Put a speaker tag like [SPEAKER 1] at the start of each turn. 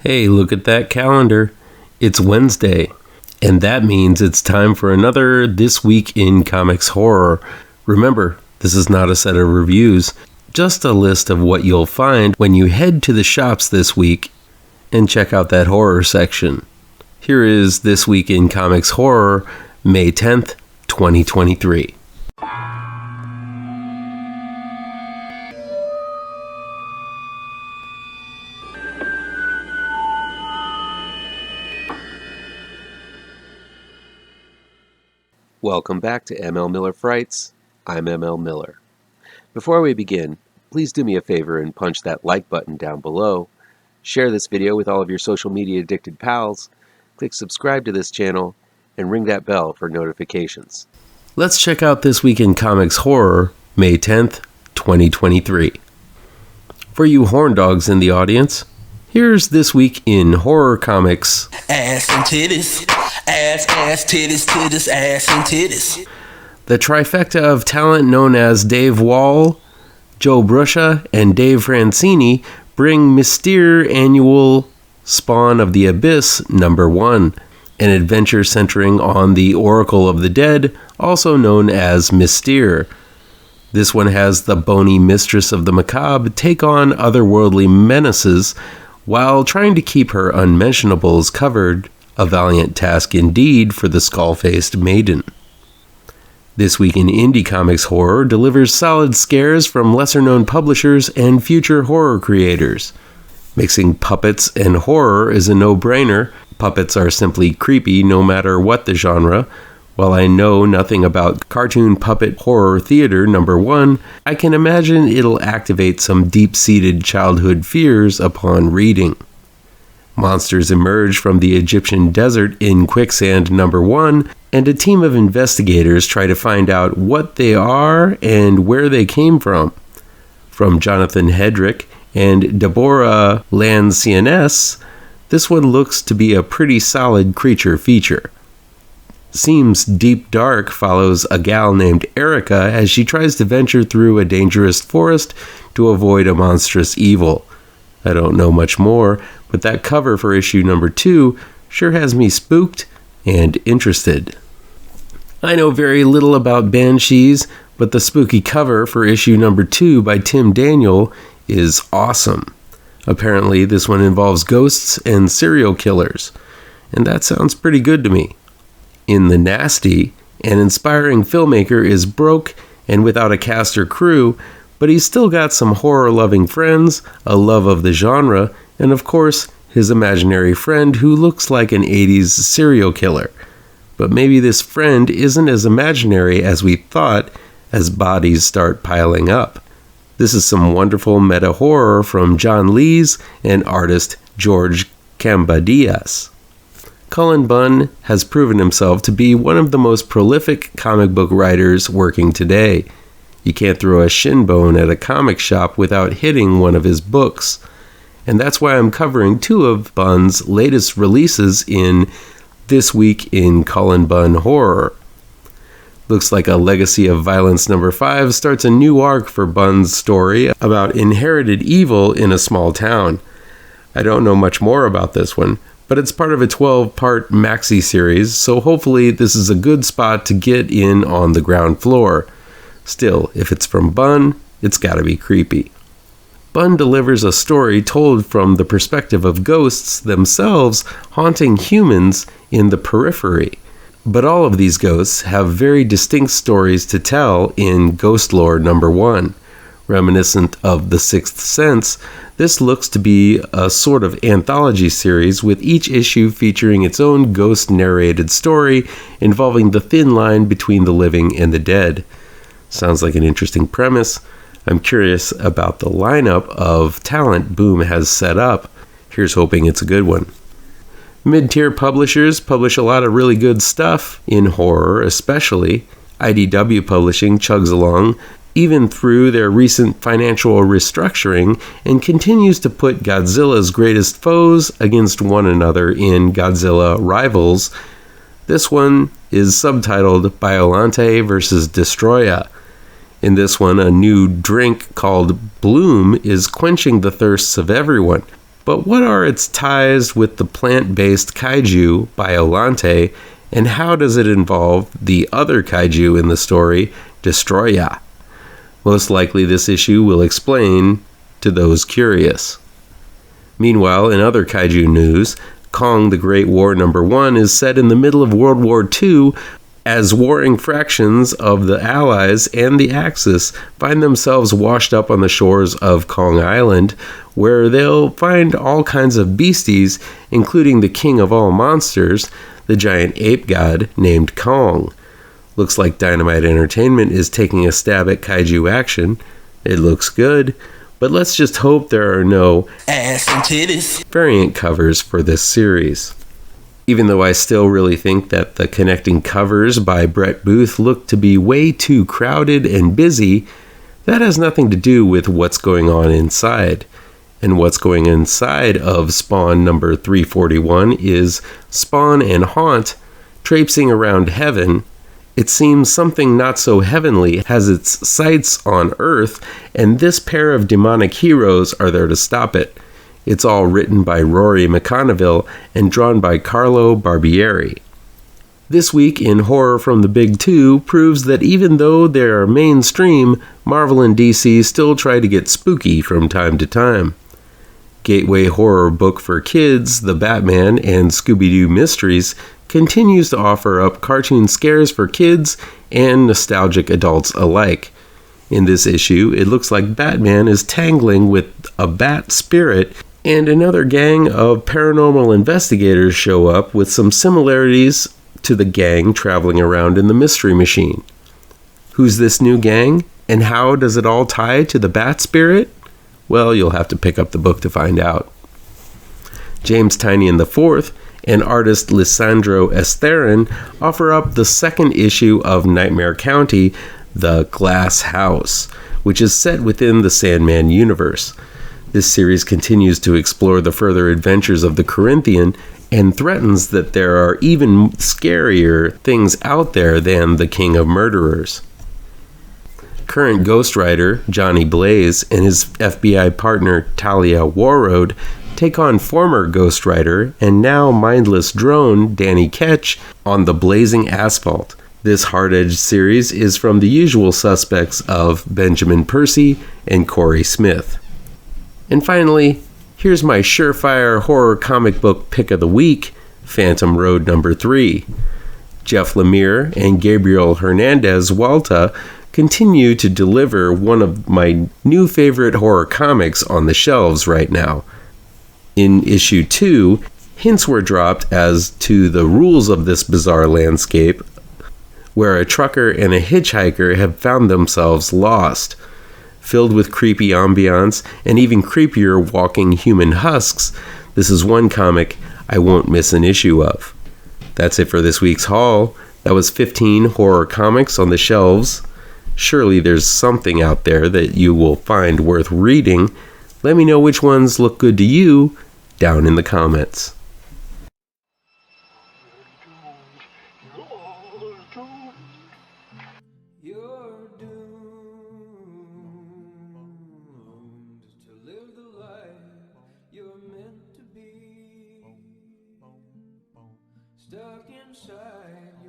[SPEAKER 1] Hey, look at that calendar. It's Wednesday, and that means it's time for another This Week in Comics Horror. Remember, this is not a set of reviews, just a list of what you'll find when you head to the shops this week and check out that horror section. Here is This Week in Comics Horror, May 10th, 2023. Welcome back to ML Miller Frights. I'm ML Miller. Before we begin, please do me a favor and punch that like button down below. Share this video with all of your social media addicted pals. Click subscribe to this channel and ring that bell for notifications. Let's check out This Week in Comics Horror, May 10th, 2023. For you horn dogs in the audience, here's This Week in Horror Comics.
[SPEAKER 2] Ass and titties. Ass, titties, titties, ass, and titties.
[SPEAKER 1] The trifecta of talent known as Dave Wohl, Joe Brusha, and Dave Franchini bring MYSTERE annual Spawn of the Abyss number 1, an adventure centering on the Oracle of the Dead, also known as MYSTERE. This one has the bony mistress of the macabre take on otherworldly menaces while trying to keep her unmentionables covered. A valiant task indeed for the skull-faced maiden. This Week in Indie Comics Horror delivers solid scares from lesser-known publishers and future horror creators. Mixing puppets and horror is a no-brainer. Puppets are simply creepy no matter what the genre. While I know nothing about cartoon puppet horror theater number 1, I can imagine it'll activate some deep-seated childhood fears upon reading. Monsters emerge from the Egyptian desert in QUICKSAND number 1, and a team of investigators try to find out what they are and where they came from. From Jonathan Hedrick and Debora Lancianese, this one looks to be a pretty solid creature feature. Seems Deep Dark follows a gal named Erica as she tries to venture through a dangerous forest to avoid a monstrous evil. I don't know much more, but that cover for issue number 2 sure has me spooked and interested. I know very little about BANSHEES, but the spooky cover for issue number 2 by Tim Daniel is awesome. Apparently this one involves ghosts and serial killers, and that sounds pretty good to me. In The Nasty, an inspiring filmmaker is broke and without a cast or crew, but he's still got some horror-loving friends, a love of the genre, and of course, his imaginary friend who looks like an 80s serial killer. But maybe this friend isn't as imaginary as we thought as bodies start piling up. This is some wonderful meta-horror from John Lees and artist George Kambadais. Cullen Bunn has proven himself to be one of the most prolific comic book writers working today. You can't throw a shin bone at a comic shop without hitting one of his books. And that's why I'm covering 2 of Bunn's latest releases in This Week in Cullen Bunn Horror. Looks like a Legacy of Violence number 5 starts a new arc for Bunn's story about inherited evil in a small town. I don't know much more about this one, but it's part of a 12-part maxi series, so hopefully this is a good spot to get in on the ground floor. Still, if it's from Bunn, it's gotta be creepy. Bunn delivers a story told from the perspective of ghosts themselves haunting humans in the periphery. But all of these ghosts have very distinct stories to tell in GHOSTLORE number 1. Reminiscent of The Sixth Sense, this looks to be a sort of anthology series with each issue featuring its own ghost-narrated story involving the thin line between the living and the dead. Sounds like an interesting premise. I'm curious about the lineup of talent Boom has set up. Here's hoping it's a good one. Mid-tier publishers publish a lot of really good stuff, in horror especially. IDW Publishing chugs along, even through their recent financial restructuring, and continues to put Godzilla's greatest foes against one another in Godzilla Rivals. This one is subtitled BIOLANTE vs. DESTROYAH. In this one, a new drink called Bloom is quenching the thirsts of everyone. But what are its ties with the plant-based kaiju, BIOLANTE, and how does it involve the other kaiju in the story, DESTROYAH? Most likely this issue will explain to those curious. Meanwhile, in other kaiju news, Kong the Great War #1 is set in the middle of World War II as warring fractions of the Allies and the Axis find themselves washed up on the shores of Kong Island, where they'll find all kinds of beasties, including the king of all monsters, the giant ape god named Kong. Looks like Dynamite Entertainment is taking a stab at kaiju action. It looks good, but let's just hope there are no
[SPEAKER 2] ass and titties
[SPEAKER 1] variant covers for this series. Even though I still really think that the connecting covers by Brett Booth look to be way too crowded and busy, that has nothing to do with what's going on inside. And what's going inside of Spawn number 341 is Spawn and Haunt traipsing around heaven. It seems something not so heavenly has its sights on Earth, and this pair of demonic heroes are there to stop it. It's all written by Rory McConneville and drawn by Carlo Barbieri. This week in Horror from the Big Two proves that even though they are mainstream, Marvel and DC still try to get spooky from time to time. Gateway horror book for kids, The Batman and Scooby-Doo Mysteries, continues to offer up cartoon scares for kids and nostalgic adults alike. In this issue, it looks like Batman is tangling with a bat spirit, and another gang of paranormal investigators show up with some similarities to the gang traveling around in the Mystery Machine. Who's this new gang, and how does it all tie to the bat spirit? Well, you'll have to pick up the book to find out. James Tynion IV and artist Lisandro Esterin offer up the second issue of Nightmare County, The Glass House, which is set within the Sandman universe. This series continues to explore the further adventures of the Corinthian and threatens that there are even scarier things out there than the King of Murderers. Current ghostwriter Johnny Blaze and his FBI partner Talia Warroad take on former ghostwriter and now mindless drone Danny Ketch on the blazing asphalt. This hard-edged series is from the usual suspects of Benjamin Percy and Corey Smith. And finally, here's my surefire horror comic book pick of the week, Phantom Road #3. Jeff Lemire and Gabriel Hernandez Walta continue to deliver one of my new favorite horror comics on the shelves right now. In issue 2, hints were dropped as to the rules of this bizarre landscape, where a trucker and a hitchhiker have found themselves lost. Filled with creepy ambiance and even creepier walking human husks, this is one comic I won't miss an issue of. That's it for this week's haul. That was 15 horror comics on the shelves. Surely there's something out there that you will find worth reading. Let me know which ones look good to you down in the comments.
[SPEAKER 3] You're doomed to live the life you're meant to be. Stuck inside